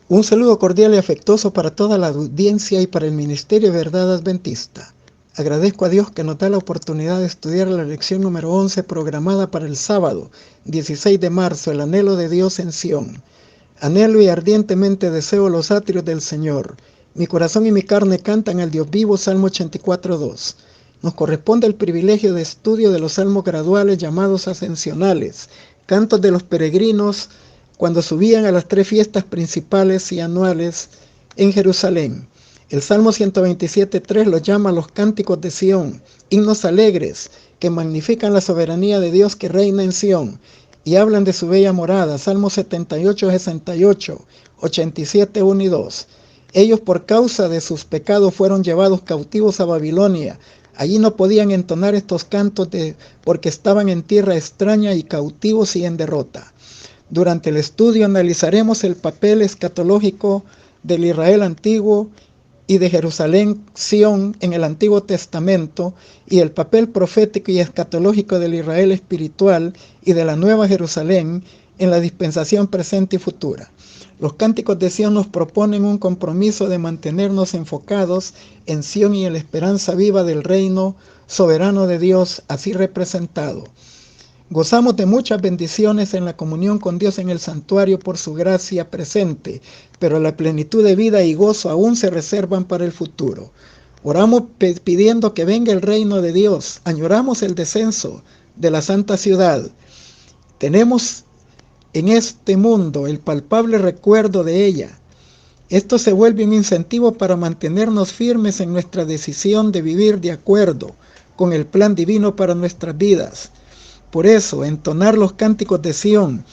Un saludo cordial y afectuoso para toda la audiencia y para el Ministerio de Verdad Adventista. Agradezco a Dios que nos da la oportunidad de estudiar la lección número 11 programada para el sábado 16 de marzo, el anhelo de Dios en Sión. Anhelo y ardientemente deseo los atrios del Señor. Mi corazón y mi carne cantan al Dios vivo, Salmo 84:2. Nos corresponde el privilegio de estudio de los salmos graduales llamados ascensionales, cantos de los peregrinos cuando subían a las 3 fiestas principales y anuales en Jerusalén. El Salmo 127:3 los llama los cánticos de Sión, himnos alegres que magnifican la soberanía de Dios que reina en Sión y hablan de su bella morada. Salmo 78:68, 87:1 y 2. Ellos por causa de sus pecados fueron llevados cautivos a Babilonia. Allí no podían entonar estos cantos porque estaban en tierra extraña y cautivos y en derrota. Durante el estudio analizaremos el papel escatológico del Israel antiguo y de Jerusalén, Sión, en el Antiguo Testamento, y el papel profético y escatológico del Israel espiritual y de la Nueva Jerusalén en la dispensación presente y futura. Los cánticos de Sión nos proponen un compromiso de mantenernos enfocados en Sión y en la esperanza viva del reino soberano de Dios, así representado. Gozamos de muchas bendiciones en la comunión con Dios en el santuario por su gracia presente, pero la plenitud de vida y gozo aún se reservan para el futuro. Oramos pidiendo que venga el reino de Dios. Añoramos el descenso de la santa ciudad. Tenemos en este mundo el palpable recuerdo de ella. Esto se vuelve un incentivo para mantenernos firmes en nuestra decisión de vivir de acuerdo con el plan divino para nuestras vidas. Por eso, entonar los cánticos de Sión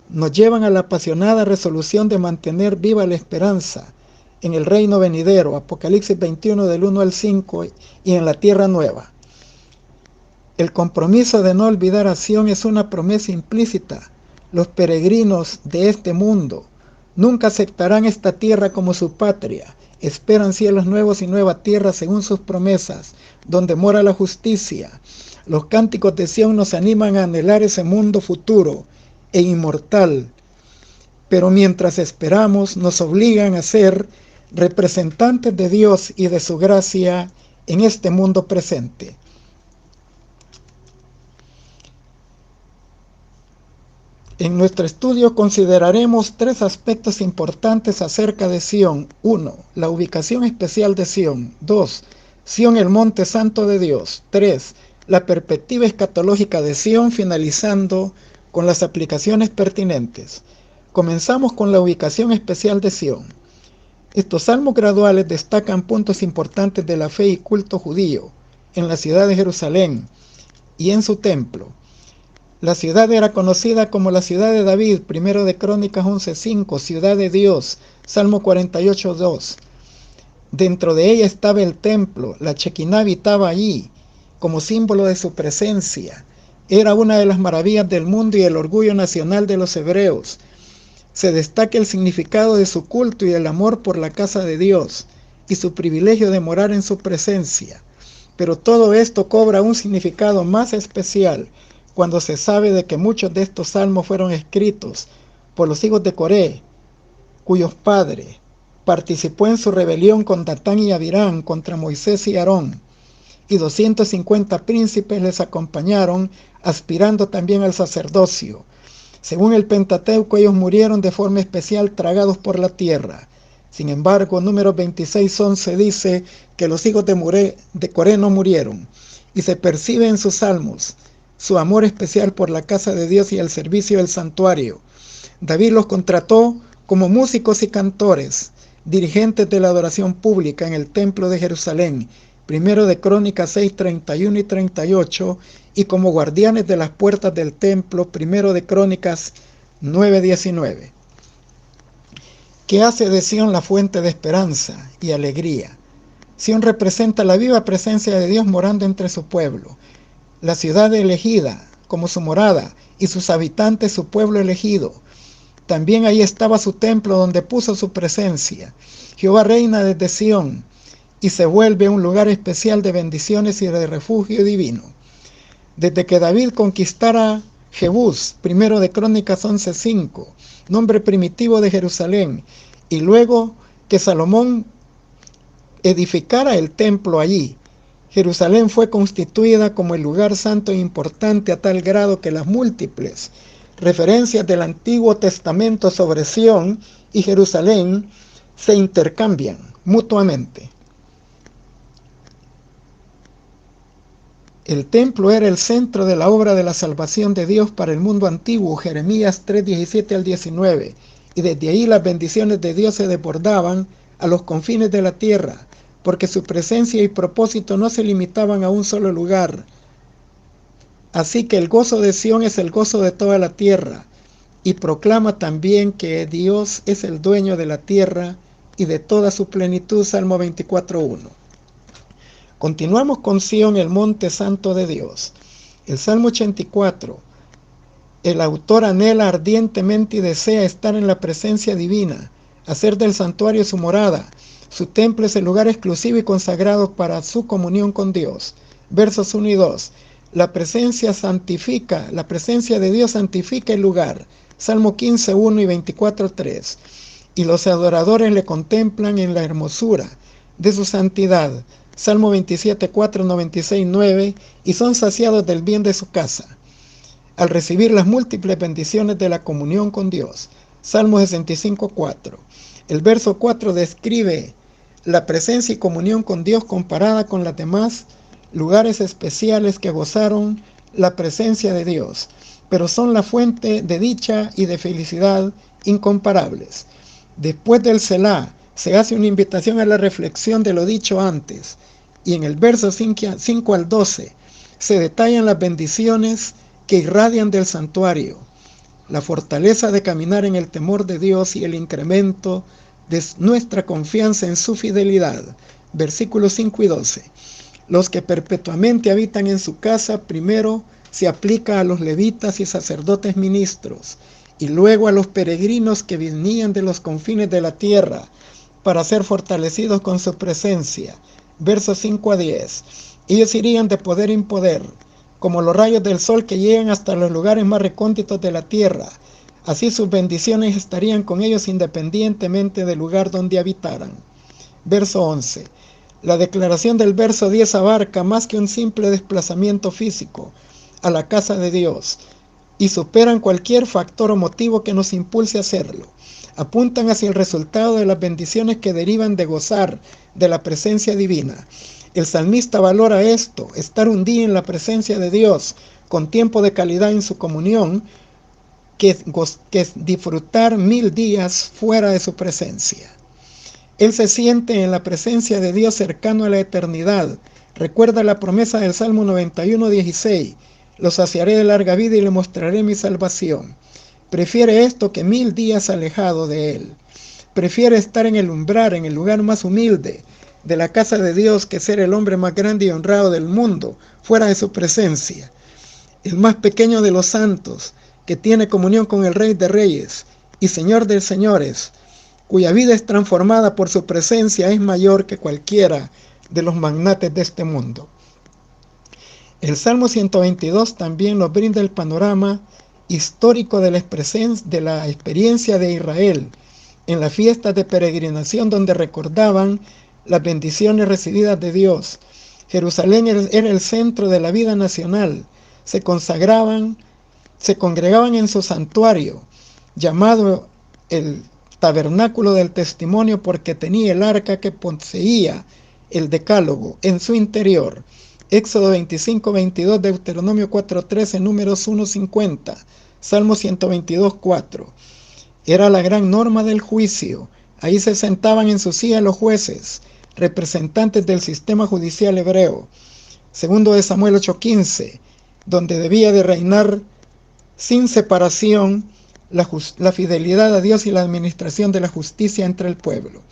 nos llevan a la apasionada resolución de mantener viva la esperanza en el reino venidero, Apocalipsis 21 del 1 al 5, y en la tierra nueva. El compromiso de no olvidar a Sión es una promesa implícita. Los peregrinos de este mundo nunca aceptarán esta tierra como su patria. Esperan cielos nuevos y nueva tierra según sus promesas, donde mora la justicia. Los cánticos de Sión nos animan a anhelar ese mundo futuro e inmortal, pero mientras esperamos nos obligan a ser representantes de Dios y de su gracia en este mundo presente. En nuestro estudio consideraremos 3 aspectos importantes acerca de Sión. 1. La ubicación especial de Sión. 2. Sión, el monte santo de Dios. 3. La perspectiva escatológica de Sión, finalizando con las aplicaciones pertinentes. Comenzamos con la ubicación especial de Sión. Estos salmos graduales destacan puntos importantes de la fe y culto judío en la ciudad de Jerusalén y en su templo. La ciudad era conocida como la ciudad de David, 1 de Crónicas 11:5, ciudad de Dios, Salmo 48:2. Dentro de ella estaba el templo, la Chequiná habitaba allí, como símbolo de su presencia. Era una de las maravillas del mundo y el orgullo nacional de los hebreos. Se destaca el significado de su culto y el amor por la casa de Dios y su privilegio de morar en su presencia. Pero todo esto cobra un significado más especial cuando se sabe de que muchos de estos salmos fueron escritos por los hijos de Coré, cuyos padres participó en su rebelión con Datán y Abirán contra Moisés y Aarón, y 250 príncipes les acompañaron, aspirando también al sacerdocio. Según el Pentateuco, ellos murieron de forma especial tragados por la tierra. Sin embargo, Números 26:11 dice que los hijos de Coré no murieron, y se percibe en sus salmos su amor especial por la casa de Dios y el servicio del santuario. David los contrató como músicos y cantores, dirigentes de la adoración pública en el templo de Jerusalén, 1 de Crónicas 6:31 y 38, y como guardianes de las puertas del templo, 1 de Crónicas 9:19. ¿Qué hace de Sión la fuente de esperanza y alegría? Sión representa la viva presencia de Dios morando entre su pueblo, la ciudad elegida como su morada y sus habitantes su pueblo elegido. También ahí estaba su templo donde puso su presencia. Jehová reina desde Sión y se vuelve un lugar especial de bendiciones y de refugio divino. Desde que David conquistara Jebús, 1 de Crónicas 11:5, nombre primitivo de Jerusalén, y luego que Salomón edificara el templo allí, Jerusalén fue constituida como el lugar santo e importante a tal grado que las múltiples referencias del Antiguo Testamento sobre Sión y Jerusalén se intercambian mutuamente. El templo era el centro de la obra de la salvación de Dios para el mundo antiguo, Jeremías 3:17 al 19, y desde ahí las bendiciones de Dios se desbordaban a los confines de la tierra, porque su presencia y propósito no se limitaban a un solo lugar. Así que el gozo de Sión es el gozo de toda la tierra, y proclama también que Dios es el dueño de la tierra y de toda su plenitud, Salmo 24:1. Continuamos con Sión, el monte santo de Dios. El Salmo 84. El autor anhela ardientemente y desea estar en la presencia divina, hacer del santuario su morada. Su templo es el lugar exclusivo y consagrado para su comunión con Dios. Versos 1 y 2. La presencia de Dios santifica el lugar. Salmo 15:1 y 24:3. Y los adoradores le contemplan en la hermosura de su santidad. Salmo 27:4, 96:9, y son saciados del bien de su casa, al recibir las múltiples bendiciones de la comunión con Dios. Salmo 65:4. El verso 4 describe la presencia y comunión con Dios comparada con los demás lugares especiales que gozaron la presencia de Dios, pero son la fuente de dicha y de felicidad incomparables. Después del Selah, se hace una invitación a la reflexión de lo dicho antes, y en el verso 5 al 12 se detallan las bendiciones que irradian del santuario, la fortaleza de caminar en el temor de Dios y el incremento de nuestra confianza en su fidelidad. Versículos 5 y 12. Los que perpetuamente habitan en su casa, primero se aplica a los levitas y sacerdotes ministros, y luego a los peregrinos que venían de los confines de la tierra para ser fortalecidos con su presencia. Versos 5 a 10. Ellos irían de poder en poder, como los rayos del sol que llegan hasta los lugares más recónditos de la tierra. Así sus bendiciones estarían con ellos independientemente del lugar donde habitaran. Verso 11. La declaración del verso 10 abarca más que un simple desplazamiento físico a la casa de Dios, y superan cualquier factor o motivo que nos impulse a hacerlo. Apuntan hacia el resultado de las bendiciones que derivan de gozar de la presencia divina. El salmista valora esto, estar un día en la presencia de Dios, con tiempo de calidad en su comunión, que es disfrutar 1000 días fuera de su presencia. Él se siente en la presencia de Dios cercano a la eternidad. Recuerda la promesa del Salmo 91:16. Lo saciaré de larga vida y le mostraré mi salvación. Prefiere esto que 1000 días alejado de Él. Prefiere estar en el umbral, en el lugar más humilde de la casa de Dios, que ser el hombre más grande y honrado del mundo, fuera de su presencia. El más pequeño de los santos, que tiene comunión con el Rey de Reyes y Señor de Señores, cuya vida es transformada por su presencia, es mayor que cualquiera de los magnates de este mundo. El Salmo 122 también nos brinda el panorama histórico de la experiencia de Israel en las fiestas de peregrinación, donde recordaban las bendiciones recibidas de Dios. Jerusalén era el centro de la vida nacional. Se congregaban en su santuario, llamado el tabernáculo del testimonio, porque tenía el arca que poseía el decálogo en su interior. Éxodo 25:22, Deuteronomio 4:13, Números 1:50, Salmo 122:4. Era la gran norma del juicio. Ahí se sentaban en su silla los jueces, representantes del sistema judicial hebreo. Segundo de Samuel 8:15, donde debía de reinar sin separación la fidelidad a Dios y la administración de la justicia entre el pueblo.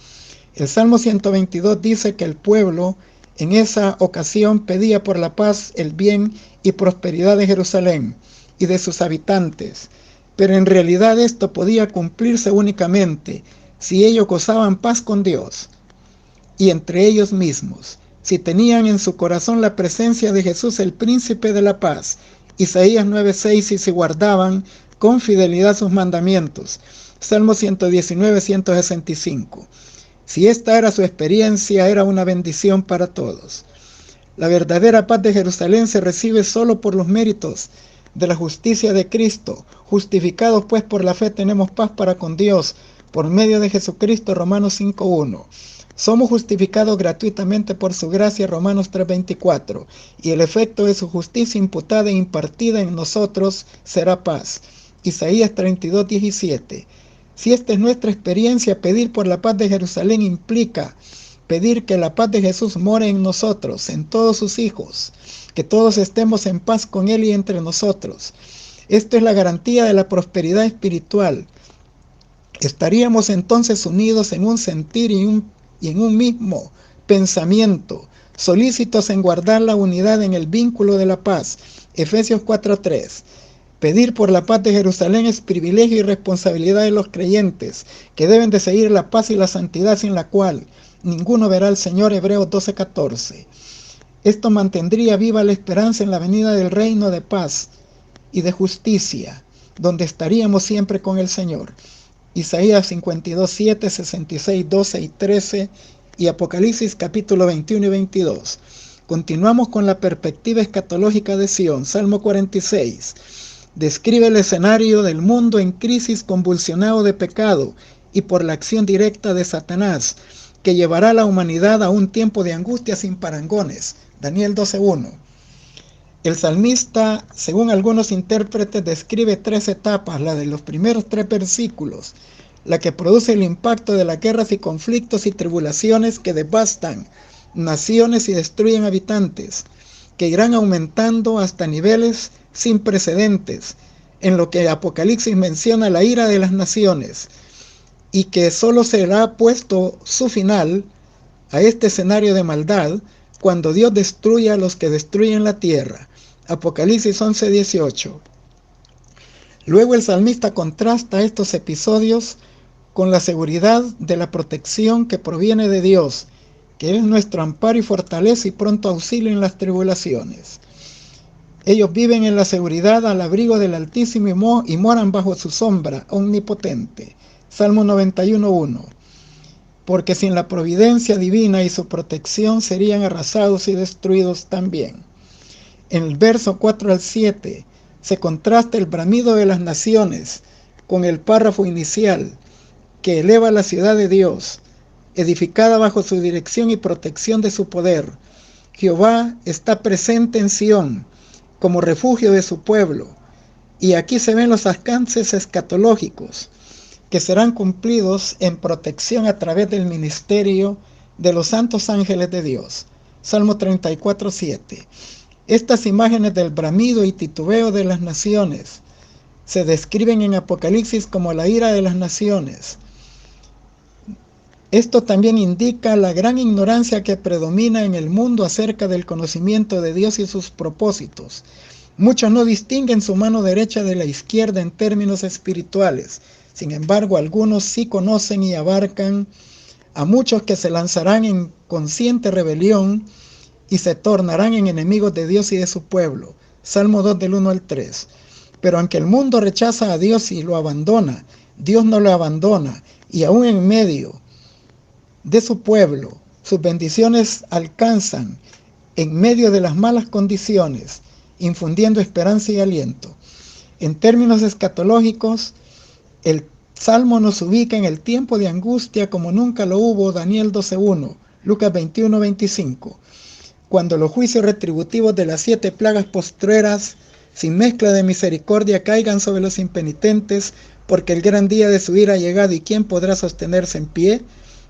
El Salmo 122 dice que el pueblo en esa ocasión pedía por la paz, el bien y prosperidad de Jerusalén y de sus habitantes, pero en realidad esto podía cumplirse únicamente si ellos gozaban paz con Dios y entre ellos mismos, si tenían en su corazón la presencia de Jesús, el príncipe de la paz. Isaías 9:6, y si guardaban con fidelidad sus mandamientos. Salmo 119, 165. Si esta era su experiencia, era una bendición para todos. La verdadera paz de Jerusalén se recibe solo por los méritos de la justicia de Cristo. Justificados pues por la fe tenemos paz para con Dios por medio de Jesucristo, Romanos 5:1. Somos justificados gratuitamente por su gracia, Romanos 3:24, y el efecto de su justicia imputada e impartida en nosotros será paz, Isaías 32:17. Si esta es nuestra experiencia, pedir por la paz de Jerusalén implica pedir que la paz de Jesús more en nosotros, en todos sus hijos, que todos estemos en paz con Él y entre nosotros. Esto es la garantía de la prosperidad espiritual. Estaríamos entonces unidos en un sentir y en un mismo pensamiento, solícitos en guardar la unidad en el vínculo de la paz. Efesios 4:3. Pedir por la paz de Jerusalén es privilegio y responsabilidad de los creyentes, que deben de seguir la paz y la santidad sin la cual ninguno verá al Señor. Hebreos 12:14. Esto mantendría viva la esperanza en la venida del reino de paz y de justicia, donde estaríamos siempre con el Señor. Isaías 52:7, 66:12 y 13 y Apocalipsis capítulo 21 y 22. Continuamos con la perspectiva escatológica de Sión. Salmo 46. Describe el escenario del mundo en crisis, convulsionado de pecado y por la acción directa de Satanás, que llevará a la humanidad a un tiempo de angustia sin parangones. Daniel 12:1. El salmista, según algunos intérpretes, describe 3 etapas, la de los primeros 3 versículos, la que produce el impacto de las guerras y conflictos y tribulaciones que devastan naciones y destruyen habitantes, que irán aumentando hasta niveles sin precedentes, en lo que Apocalipsis menciona la ira de las naciones, y que solo será puesto su final a este escenario de maldad cuando Dios destruya a los que destruyen la tierra. Apocalipsis 11:18. Luego el salmista contrasta estos episodios con la seguridad de la protección que proviene de Dios, que es nuestro amparo y fortaleza y pronto auxilio en las tribulaciones. Ellos viven en la seguridad al abrigo del Altísimo y moran bajo su sombra omnipotente. Salmo 91:1. Porque sin la providencia divina y su protección serían arrasados y destruidos también. En el verso 4 al 7 se contrasta el bramido de las naciones con el párrafo inicial que eleva la ciudad de Dios, edificada bajo su dirección y protección de su poder. Jehová está presente en Sión como refugio de su pueblo, y aquí se ven los alcances escatológicos que serán cumplidos en protección a través del ministerio de los santos ángeles de Dios. Salmo 34:7. Estas imágenes del bramido y titubeo de las naciones se describen en Apocalipsis como la ira de las naciones. Esto también indica la gran ignorancia que predomina en el mundo acerca del conocimiento de Dios y sus propósitos. Muchos no distinguen su mano derecha de la izquierda en términos espirituales. Sin embargo, algunos sí conocen y abarcan a muchos que se lanzarán en consciente rebelión y se tornarán en enemigos de Dios y de su pueblo. Salmo 2 del 1 al 3. Pero aunque el mundo rechaza a Dios y lo abandona, Dios no lo abandona, y aún en medio de su pueblo, sus bendiciones alcanzan en medio de las malas condiciones, infundiendo esperanza y aliento. En términos escatológicos, el Salmo nos ubica en el tiempo de angustia como nunca lo hubo. Daniel 12:1, Lucas 21:25, cuando los juicios retributivos de las 7 plagas postreras, sin mezcla de misericordia, caigan sobre los impenitentes, porque el gran día de su ira ha llegado, ¿y quién podrá sostenerse en pie?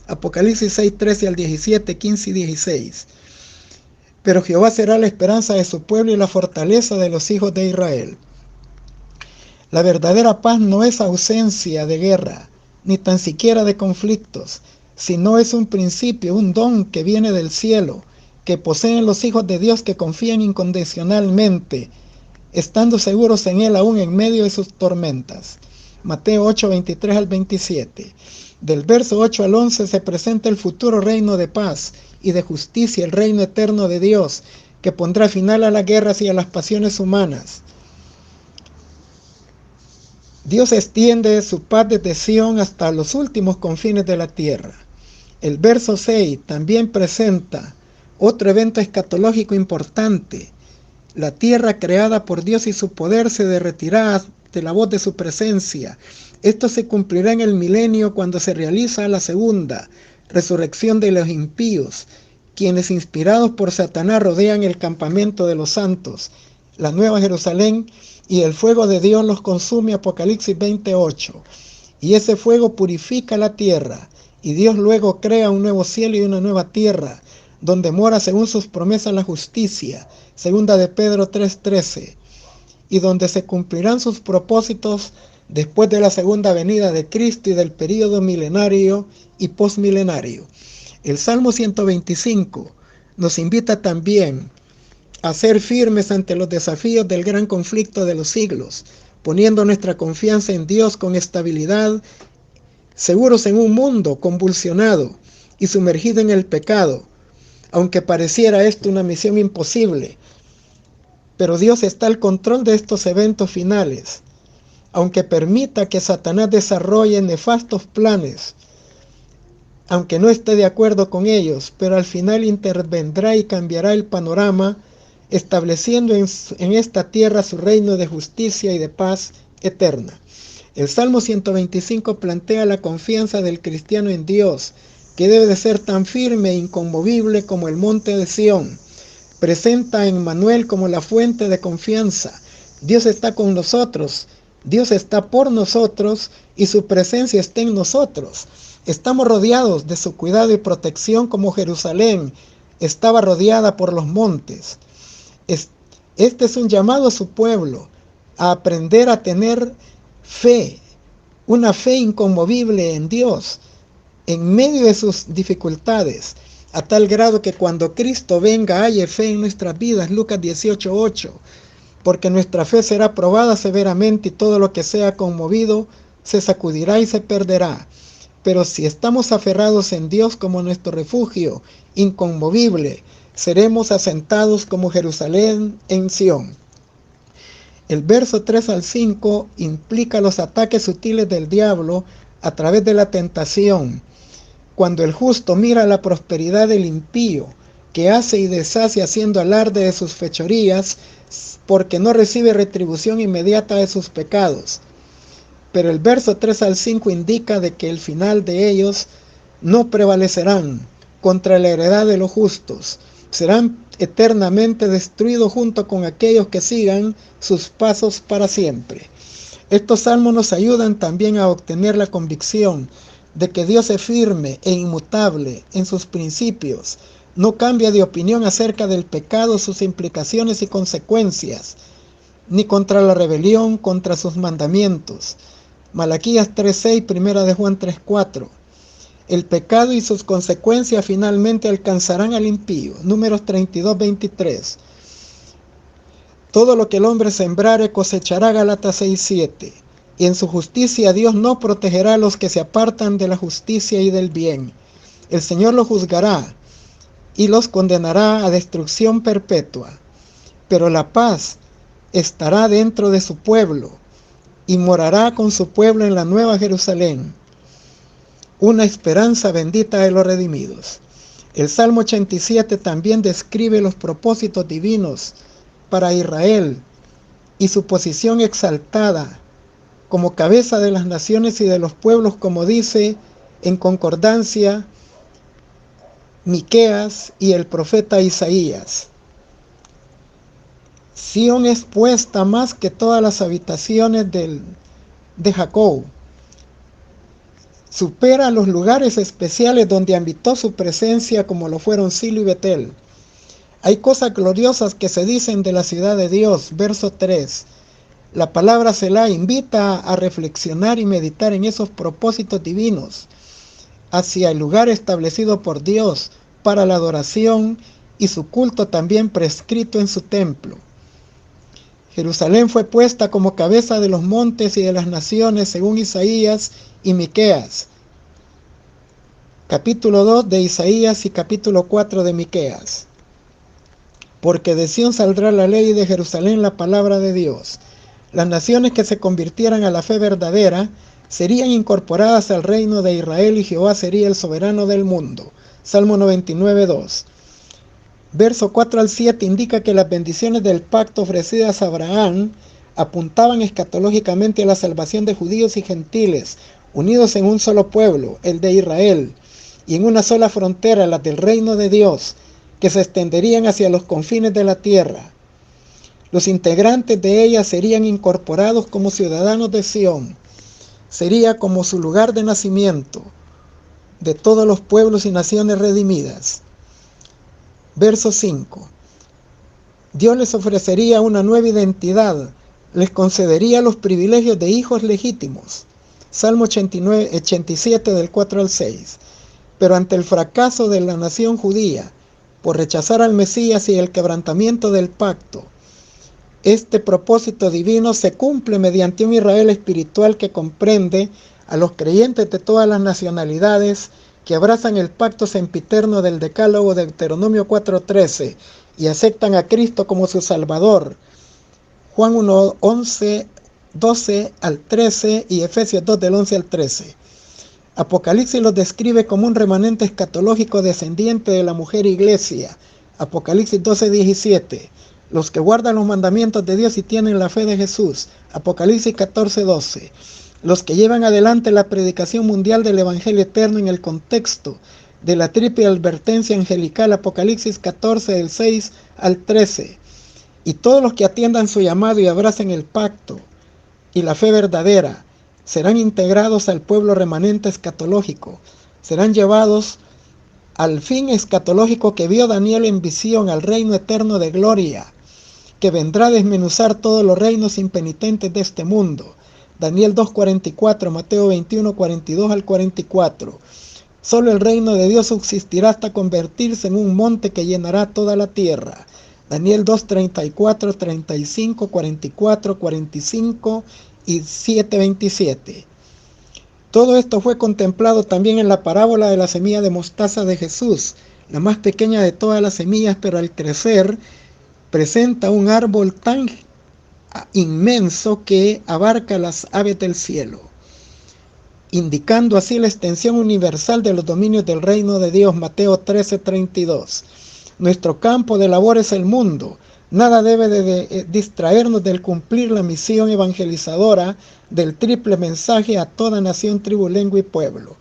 Apocalipsis 6:13 al 17, 15 y 16. Pero Jehová será la esperanza de su pueblo y la fortaleza de los hijos de Israel. La verdadera paz no es ausencia de guerra, ni tan siquiera de conflictos, sino es un principio, un don que viene del cielo, que poseen los hijos de Dios que confían incondicionalmente, estando seguros en Él aún en medio de sus tormentas. Mateo 8:23 al 27. Del verso 8 al 11 se presenta el futuro reino de paz y de justicia, el reino eterno de Dios, que pondrá final a las guerras y a las pasiones humanas. Dios extiende su paz desde Sión hasta los últimos confines de la tierra. El verso 6 también presenta otro evento escatológico importante. La tierra creada por Dios y su poder se derretirá de la voz de su presencia. Esto se cumplirá en el milenio cuando se realiza la segunda resurrección de los impíos, quienes inspirados por Satanás rodean el campamento de los santos, la Nueva Jerusalén, y el fuego de Dios los consume, Apocalipsis 28. Y ese fuego purifica la tierra, y Dios luego crea un nuevo cielo y una nueva tierra, donde mora según sus promesas la justicia, segunda de Pedro 3:13, y donde se cumplirán sus propósitos después de la segunda venida de Cristo y del período milenario y posmilenario. El Salmo 125 nos invita también a ser firmes ante los desafíos del gran conflicto de los siglos, poniendo nuestra confianza en Dios con estabilidad, seguros en un mundo convulsionado y sumergido en el pecado, aunque pareciera esto una misión imposible. Pero Dios está al control de estos eventos finales, aunque permita que Satanás desarrolle nefastos planes, aunque no esté de acuerdo con ellos, pero al final intervendrá y cambiará el panorama, estableciendo en esta tierra su reino de justicia y de paz eterna. El Salmo 125 plantea la confianza del cristiano en Dios, que debe de ser tan firme e inconmovible como el monte de Sión. Presenta a Emmanuel como la fuente de confianza. Dios está con nosotros, Dios está por nosotros y su presencia está en nosotros. Estamos rodeados de su cuidado y protección como Jerusalén estaba rodeada por los montes. Este es un llamado a su pueblo a aprender a tener fe, una fe inconmovible en Dios, en medio de sus dificultades, a tal grado que cuando Cristo venga haya fe en nuestras vidas, Lucas 18:8, porque nuestra fe será probada severamente y todo lo que sea conmovido se sacudirá y se perderá. Pero si estamos aferrados en Dios como nuestro refugio inconmovible, seremos asentados como Jerusalén en Sión. El verso 3 al 5 implica los ataques sutiles del diablo a través de la tentación. Cuando el justo mira la prosperidad del impío, que hace y deshace haciendo alarde de sus fechorías, porque no recibe retribución inmediata de sus pecados. Pero el verso 3 al 5 indica de que el final de ellos no prevalecerán contra la heredad de los justos. Serán eternamente destruidos junto con aquellos que sigan sus pasos para siempre. Estos salmos nos ayudan también a obtener la convicción de que Dios es firme e inmutable en sus principios. No cambia de opinión acerca del pecado, sus implicaciones y consecuencias, ni contra la rebelión, contra sus mandamientos. Malaquías 3:6, primera de Juan 3:4. El pecado y sus consecuencias finalmente alcanzarán al impío. Números 32:23. Todo lo que el hombre sembrare cosechará, Gálatas 6:7. Y en su justicia Dios no protegerá a los que se apartan de la justicia y del bien. El Señor los juzgará y los condenará a destrucción perpetua. Pero la paz estará dentro de su pueblo y morará con su pueblo en la Nueva Jerusalén. Una esperanza bendita de los redimidos. El Salmo 87 también describe los propósitos divinos para Israel y su posición exaltada como cabeza de las naciones y de los pueblos, como dice en concordancia Miqueas y el profeta Isaías. Sión es puesta más que todas las habitaciones de Jacob. Supera los lugares especiales donde habitó su presencia, como lo fueron Silo y Betel. Hay cosas gloriosas que se dicen de la ciudad de Dios. Verso 3. La palabra Selah invita a reflexionar y meditar en esos propósitos divinos hacia el lugar establecido por Dios para la adoración y su culto también prescrito en su templo. Jerusalén fue puesta como cabeza de los montes y de las naciones, según Isaías y Miqueas. Capítulo 2 de Isaías y capítulo 4 de Miqueas. Porque de Sión saldrá la ley y de Jerusalén la palabra de Dios. Las naciones que se convirtieran a la fe verdadera serían incorporadas al reino de Israel y Jehová sería el soberano del mundo. Salmo 99:2. Verso 4 al 7 indica que las bendiciones del pacto ofrecidas a Abraham apuntaban escatológicamente a la salvación de judíos y gentiles, unidos en un solo pueblo, el de Israel, y en una sola frontera, la del reino de Dios, que se extenderían hacia los confines de la tierra. Los integrantes de ella serían incorporados como ciudadanos de Sión. Sería como su lugar de nacimiento de todos los pueblos y naciones redimidas. Verso 5. Dios les ofrecería una nueva identidad, les concedería los privilegios de hijos legítimos. Salmo 87 del 4 al 6. Pero ante el fracaso de la nación judía por rechazar al Mesías y el quebrantamiento del pacto, este propósito divino se cumple mediante un Israel espiritual que comprende a los creyentes de todas las nacionalidades que abrazan el pacto sempiterno del Decálogo de Deuteronomio 4:13 y aceptan a Cristo como su Salvador. Juan 1:11, 12 al 13 y Efesios 2 del 11 al 13. Apocalipsis los describe como un remanente escatológico descendiente de la mujer iglesia. Apocalipsis 12:17. Los que guardan los mandamientos de Dios y tienen la fe de Jesús. Apocalipsis 14:12. Los que llevan adelante la predicación mundial del Evangelio eterno en el contexto de la triple advertencia angelical. Apocalipsis 14 del 6 al 13. Y todos los que atiendan su llamado y abracen el pacto y la fe verdadera serán integrados al pueblo remanente escatológico. Serán llevados al fin escatológico que vio Daniel en visión, al reino eterno de gloria, que vendrá a desmenuzar todos los reinos impenitentes de este mundo. Daniel 2:44, Mateo 21:42 al 44. Solo el reino de Dios subsistirá hasta convertirse en un monte que llenará toda la tierra. Daniel 2:34, 35, 44, 45 y 7:27. Todo esto fue contemplado también en la parábola de la semilla de mostaza de Jesús, la más pequeña de todas las semillas, pero al crecer presenta un árbol tan inmenso que abarca las aves del cielo, indicando así la extensión universal de los dominios del reino de Dios. Mateo 13:32. Nuestro campo de labor es el mundo. Nada debe de distraernos del cumplir la misión evangelizadora del triple mensaje a toda nación, tribu, lengua y pueblo.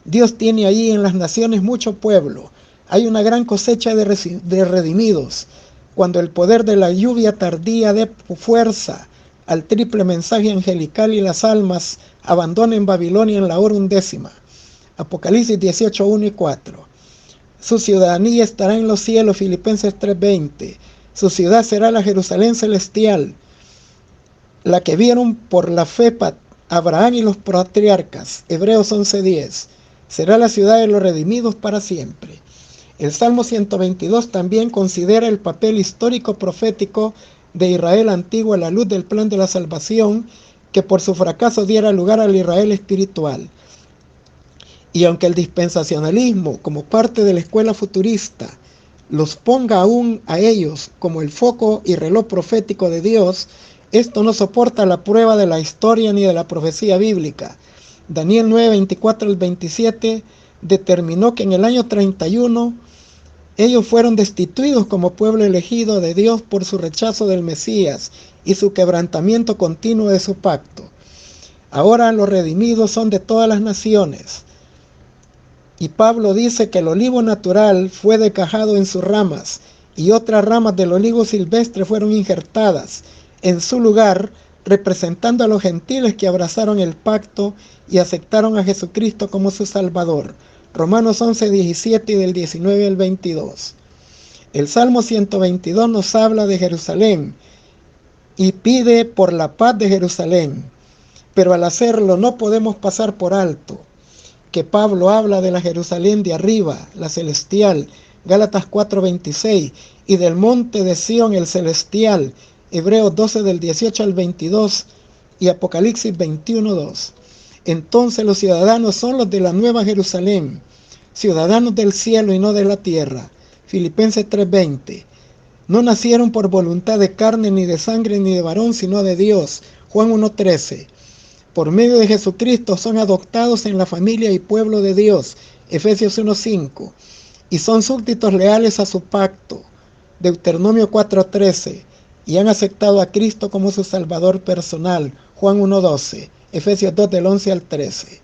Dios tiene allí en las naciones mucho pueblo. Hay una gran cosecha de redimidos. Cuando el poder de la lluvia tardía dé fuerza al triple mensaje angelical y las almas abandonen Babilonia en la hora 11. Apocalipsis 18:1 y 4. Su ciudadanía estará en los cielos. Filipenses 3:20. Su ciudad será la Jerusalén celestial, la que vieron por la fe Abraham y los patriarcas. Hebreos 11:10. Será la ciudad de los redimidos para siempre. El Salmo 122 también considera el papel histórico profético de Israel antiguo a la luz del plan de la salvación que por su fracaso diera lugar al Israel espiritual. Y aunque el dispensacionalismo, como parte de la escuela futurista, los ponga aún a ellos como el foco y reloj profético de Dios, esto no soporta la prueba de la historia ni de la profecía bíblica. Daniel 9:24 al 27 determinó que en el año 31 ellos fueron destituidos como pueblo elegido de Dios por su rechazo del Mesías y su quebrantamiento continuo de su pacto. Ahora los redimidos son de todas las naciones. Y Pablo dice que el olivo natural fue decajado en sus ramas y otras ramas del olivo silvestre fueron injertadas en su lugar, representando a los gentiles que abrazaron el pacto y aceptaron a Jesucristo como su Salvador. Romanos 11:17 y del 19 al 22. El Salmo 122 nos habla de Jerusalén y pide por la paz de Jerusalén, pero al hacerlo no podemos pasar por alto que Pablo habla de la Jerusalén de arriba, la celestial, Gálatas 4:26, y del monte de Sión, el celestial, Hebreos 12 del 18 al 22 y Apocalipsis 21:2. Entonces los ciudadanos son los de la nueva Jerusalén, ciudadanos del cielo y no de la tierra. Filipenses 3:20. No nacieron por voluntad de carne, ni de sangre, ni de varón, sino de Dios. Juan 1:13. Por medio de Jesucristo son adoptados en la familia y pueblo de Dios. Efesios 1:5. Y son súbditos leales a su pacto. Deuteronomio 4:13. Y han aceptado a Cristo como su Salvador personal. Juan 1:12. Efesios 2 del 11 al 13.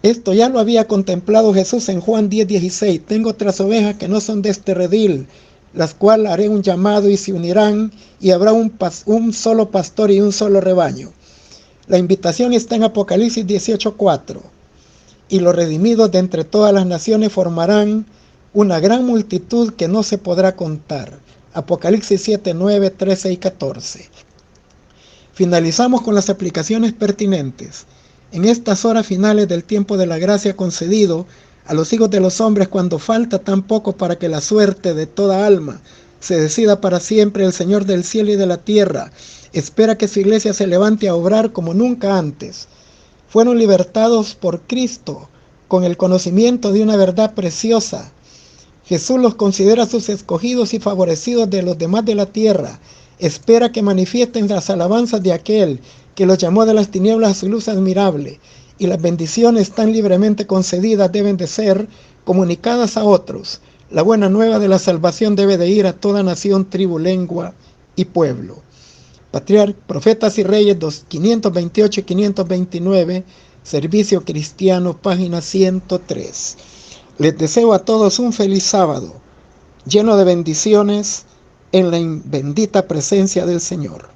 Esto ya lo había contemplado Jesús en Juan 10:16. Tengo otras ovejas que no son de este redil, las cuales haré un llamado y se unirán, y habrá un solo pastor y un solo rebaño. La invitación está en Apocalipsis 18:4. Y los redimidos de entre todas las naciones formarán una gran multitud que no se podrá contar. Apocalipsis 7:9, 13 y 14. Finalizamos con las aplicaciones pertinentes. En estas horas finales del tiempo de la gracia concedido a los hijos de los hombres, cuando falta tan poco para que la suerte de toda alma se decida para siempre, el Señor del cielo y de la tierra espera que su iglesia se levante a obrar como nunca antes. Fueron libertados por Cristo con el conocimiento de una verdad preciosa. Jesús los considera sus escogidos y favorecidos de los demás de la tierra. Espera que manifiesten las alabanzas de aquel que los llamó de las tinieblas a su luz admirable, y las bendiciones tan libremente concedidas deben de ser comunicadas a otros. La buena nueva de la salvación debe de ir a toda nación, tribu, lengua y pueblo. Profetas y Reyes 528 y 529, Servicio Cristiano, página 103. Les deseo a todos un feliz sábado, lleno de bendiciones en la bendita presencia del Señor.